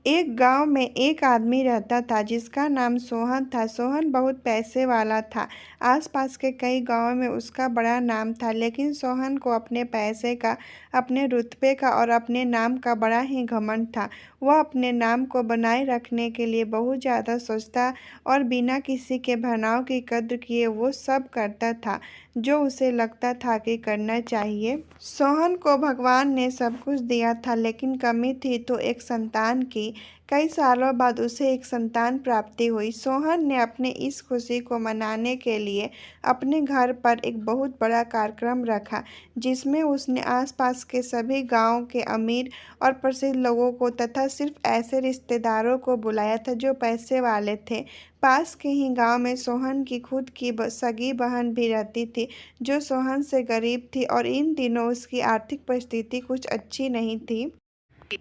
एक गांव में एक आदमी रहता था जिसका नाम सोहन था। सोहन बहुत पैसे वाला था। आसपास के कई गांवों में उसका बड़ा नाम था, लेकिन सोहन को अपने पैसे का, अपने रुतबे का और अपने नाम का बड़ा ही घमंड था। वह अपने नाम को बनाए रखने के लिए बहुत ज़्यादा सोचता और बिना किसी के भनाव की कद्र किए वो सब करता था जो उसे लगता था कि करना चाहिए। सोहन को भगवान ने सब कुछ दिया था, लेकिन कमी थी तो एक संतान की। कई सालों बाद उसे एक संतान प्राप्ति हुई। सोहन ने अपने इस खुशी को मनाने के लिए अपने घर पर एक बहुत बड़ा कार्यक्रम रखा, जिसमें उसने आसपास के सभी गांव के अमीर और प्रसिद्ध लोगों को तथा सिर्फ ऐसे रिश्तेदारों को बुलाया था जो पैसे वाले थे। पास के ही गांव में सोहन की खुद की सगी बहन भी रहती थी, जो सोहन से गरीब थी और इन दिनों उसकी आर्थिक परिस्थिति कुछ अच्छी नहीं थी।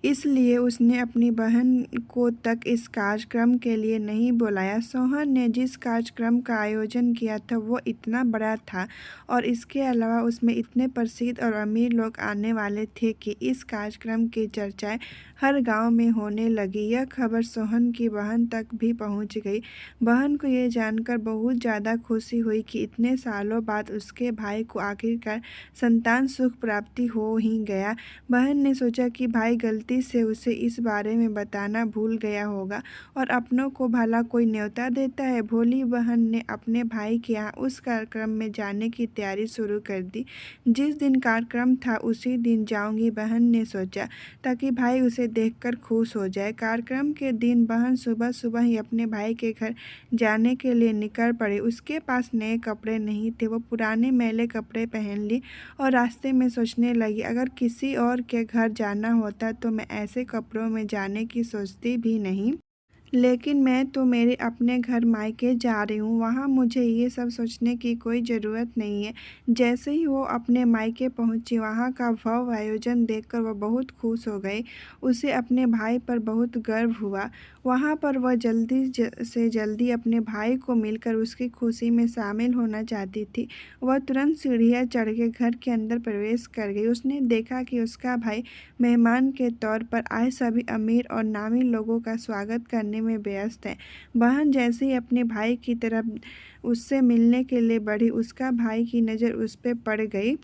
इसलिए उसने अपनी बहन को तक इस कार्यक्रम के लिए नहीं बुलाया। सोहन ने जिस कार्यक्रम का आयोजन किया था वो इतना बड़ा था और इसके अलावा उसमें इतने प्रसिद्ध और अमीर लोग आने वाले थे कि इस कार्यक्रम की चर्चाएं हर गांव में होने लगी। यह खबर सोहन की बहन तक भी पहुंच गई। बहन को ये जानकर बहुत ज़्यादा खुशी हुई कि इतने सालों बाद उसके भाई को आखिरकार संतान सुख प्राप्ति हो ही गया। बहन ने सोचा कि भाई गलती से उसे इस बारे में बताना भूल गया होगा और अपनों को भला कोई न्योता देता है। भोली बहन ने अपने भाई के यहाँ उस कार्यक्रम में जाने की तैयारी शुरू कर दी। जिस दिन कार्यक्रम था उसी दिन जाऊंगी, बहन ने सोचा, ताकि भाई उसे देखकर खुश हो जाए। कार्यक्रम के दिन बहन सुबह सुबह ही अपने भाई के घर जाने के लिए निकल पड़ी। उसके पास नए कपड़े नहीं थे। वो पुराने मैले कपड़े पहन ली और रास्ते में सोचने लगी, अगर किसी और के घर जाना होता तो मैं ऐसे कपड़ों में जाने की सोचती भी नहीं, लेकिन मैं तो मेरे अपने घर मायके जा रही हूँ, वहाँ मुझे ये सब सोचने की कोई ज़रूरत नहीं है। जैसे ही वो अपने मायके पहुँची, वहाँ का भव्य आयोजन देखकर वह बहुत खुश हो गई। उसे अपने भाई पर बहुत गर्व हुआ। वहाँ पर वह जल्दी से जल्दी अपने भाई को मिलकर उसकी खुशी में शामिल होना चाहती थी। वह तुरंत सीढ़ियाँ चढ़ के घर के अंदर प्रवेश कर गई। उसने देखा कि उसका भाई मेहमान के तौर पर आए सभी अमीर और नामी लोगों का स्वागत करने में व्यस्त है। बहन जैसे ही अपने भाई की तरफ उससे मिलने के लिए बढ़ी, उसका भाई की नज़र उस पर पड़ गई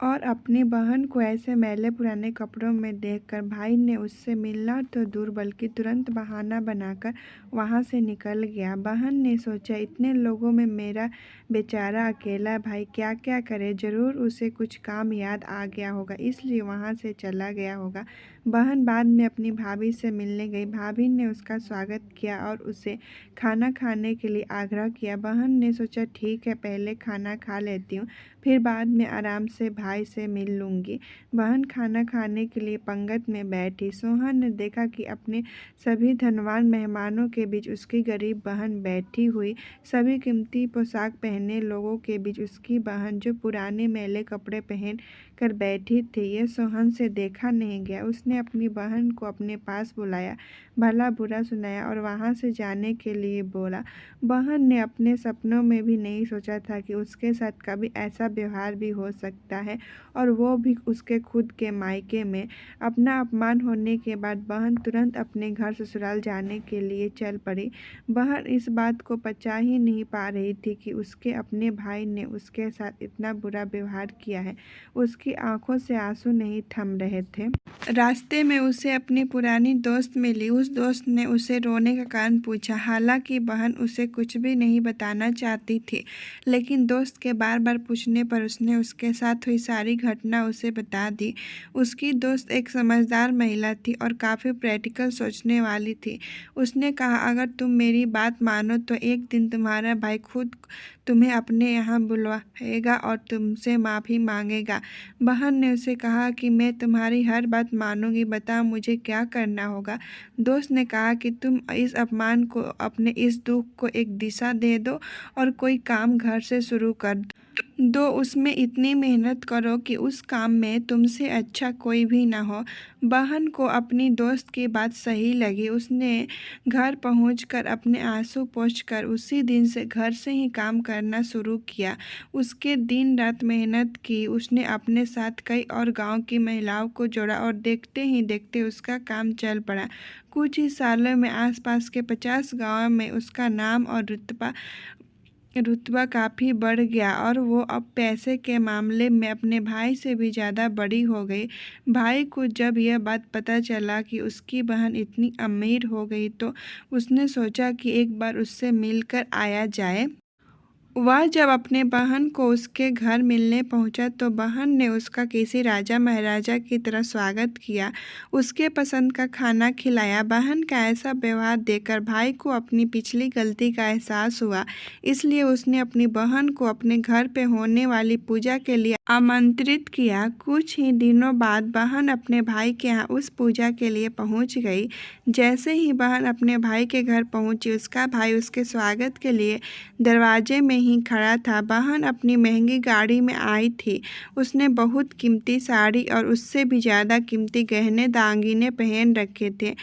और अपनी बहन को ऐसे मैले पुराने कपड़ों में देखकर भाई ने उससे मिलना तो दूर बल्कि तुरंत बहाना बनाकर वहाँ से निकल गया। बहन ने सोचा, इतने लोगों में मेरा बेचारा अकेला भाई क्या क्या करे, ज़रूर उसे कुछ काम याद आ गया होगा, इसलिए वहाँ से चला गया होगा। बहन बाद में अपनी भाभी से मिलने गई। भाभी ने उसका स्वागत किया और उसे खाना खाने के लिए आग्रह किया। बहन ने सोचा, ठीक है, पहले खाना खा लेती हूँ, फिर बाद में आराम से भाई से मिल लूँगी। बहन खाना खाने के लिए पंगत में बैठी। सोहन ने देखा कि अपने सभी धनवान मेहमानों के बीच उसकी गरीब बहन बैठी हुई। सभी कीमती पोशाक पहने लोगों के बीच उसकी बहन जो पुराने मैले कपड़े पहन कर बैठी थी। यह सोहन से देखा नहीं गया। उसने अपनी बहन को अपने पास बुलाया, भला बुरा सुनाया और वहाँ से जाने के लिए बोला। बहन ने अपने सपनों में भी नहीं सोचा था कि उसके साथ कभी ऐसा व्यवहार भी हो सकता है, और वो भी उसके खुद के मायके में। अपना अपमान होने के बाद बहन तुरंत अपने घर ससुराल जाने के लिए चल पड़ी। बहन इस बात को पचा ही नहीं पा रही थी कि उसके अपने भाई ने उसके साथ इतना बुरा व्यवहार किया है। उसकी आंखों से आंसू नहीं थम रहे थे। रास्ते में उसे अपनी पुरानी दोस्त मिली। उस दोस्त ने उसे रोने का कारण पूछा। हालांकि बहन उसे कुछ भी नहीं बताना चाहती थी, लेकिन दोस्त के बार बार पूछने पर उसने उसके साथ हुई सारी घटना उसे बता दी। उसकी दोस्त एक समझदार महिला थी और काफ़ी प्रैक्टिकल सोचने वाली थी। उसने कहा, अगर तुम मेरी बात मानो तो एक दिन तुम्हारा भाई खुद तुम्हें अपने यहाँ बुलवाएगा और तुमसे माफ़ी मांगेगा। बहन ने उसे कहा कि मैं तुम्हारी हर बात मानूंगी, बताओ मुझे क्या करना होगा। दोस्त ने कहा कि तुम इस अपमान को, अपने इस दुख को एक दिशा दे दो और कोई काम घर से शुरू कर दो। दो उसमें इतनी मेहनत करो कि उस काम में तुमसे अच्छा कोई भी ना हो। बहन को अपनी दोस्त की बात सही लगी। उसने घर पहुंचकर अपने आंसू पोंछकर उसी दिन से घर से ही काम करना शुरू किया। उसके दिन रात मेहनत की। उसने अपने साथ कई और गांव की महिलाओं को जोड़ा और देखते ही देखते उसका काम चल पड़ा। कुछ ही सालों में आसपास के 50 गांवों में उसका नाम और रुतबा काफ़ी बढ़ गया और वो अब पैसे के मामले में अपने भाई से भी ज़्यादा बड़ी हो गई। भाई को जब यह बात पता चला कि उसकी बहन इतनी अमीर हो गई तो उसने सोचा कि एक बार उससे मिलकर आया जाए। वह जब अपने बहन को उसके घर मिलने पहुंचा तो बहन ने उसका किसी राजा महाराजा की तरह स्वागत किया, उसके पसंद का खाना खिलाया। बहन का ऐसा व्यवहार देखकर भाई को अपनी पिछली गलती का एहसास हुआ, इसलिए उसने अपनी बहन को अपने घर पे होने वाली पूजा के लिए आमंत्रित किया। कुछ ही दिनों बाद बहन अपने भाई के यहाँ उस पूजा के लिए पहुंच गई। जैसे ही बहन अपने भाई के घर पहुंची, उसका भाई उसके स्वागत के लिए दरवाजे में ही खड़ा था। बहन अपनी महंगी गाड़ी में आई थी। उसने बहुत कीमती साड़ी और उससे भी ज़्यादा कीमती गहने दागिने पहन रखे थे।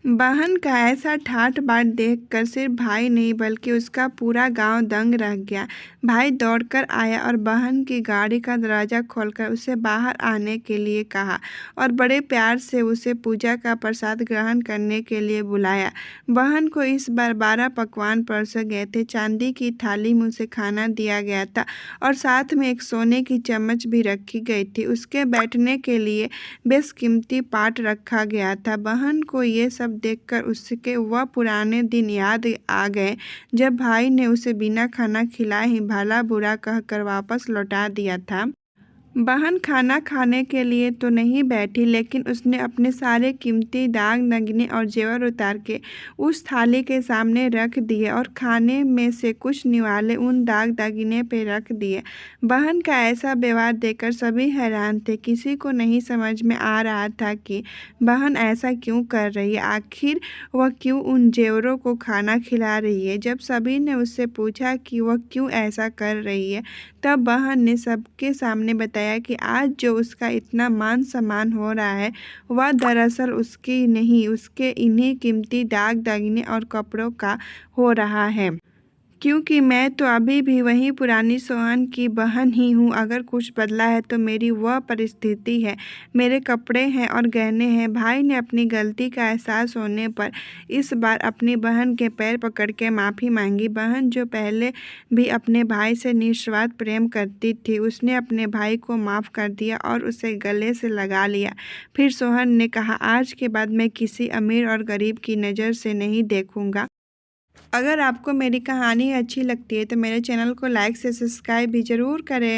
बहन का ऐसा ठाठ बाट देखकर सिर्फ भाई नहीं बल्कि उसका पूरा गांव दंग रह गया। भाई दौड़कर आया और बहन की गाड़ी का दरवाज़ा खोलकर उसे बाहर आने के लिए कहा और बड़े प्यार से उसे पूजा का प्रसाद ग्रहण करने के लिए बुलाया। बहन को इस बार 12 पकवान परोसे गए थे। चांदी की थाली में उसे खाना दिया गया था और साथ में एक सोने की चम्मच भी रखी गई थी। उसके बैठने के लिए बेशकीमती पाट रखा गया था। बहन को ये सब देखकर उसके वह पुराने दिन याद आ गए जब भाई ने उसे बिना खाना खिलाए ही भला बुरा कहकर वापस लौटा दिया था। बहन खाना खाने के लिए तो नहीं बैठी, लेकिन उसने अपने सारे कीमती दाग नगीने और जेवर उतार के उस थाली के सामने रख दिए और खाने में से कुछ निवाले उन दाग दागिने पे रख दिए। बहन का ऐसा व्यवहार देखकर सभी हैरान थे। किसी को नहीं समझ में आ रहा था कि बहन ऐसा क्यों कर रही है। आखिर वह क्यों उन जेवरों को खाना खिला रही है। जब सभी ने उससे पूछा कि वह क्यों ऐसा कर रही है, तब बहन ने सबके सामने बताया कि आज जो उसका इतना मान सम्मान हो रहा है वह दरअसल उसकी नहीं, उसके इन्हीं कीमती दाग दागिने और कपड़ों का हो रहा है। क्योंकि मैं तो अभी भी वही पुरानी सोहन की बहन ही हूँ। अगर कुछ बदला है तो मेरी वह परिस्थिति है, मेरे कपड़े हैं और गहने हैं। भाई ने अपनी गलती का एहसास होने पर इस बार अपनी बहन के पैर पकड़ के माफ़ी मांगी। बहन जो पहले भी अपने भाई से निस्वार्थ प्रेम करती थी, उसने अपने भाई को माफ़ कर दिया और उसे गले से लगा लिया। फिर सोहन ने कहा, आज के बाद मैं किसी अमीर और गरीब की नज़र से नहीं देखूँगा। अगर आपको मेरी कहानी अच्छी लगती है तो मेरे चैनल को लाइक से सब्सक्राइब भी ज़रूर करें।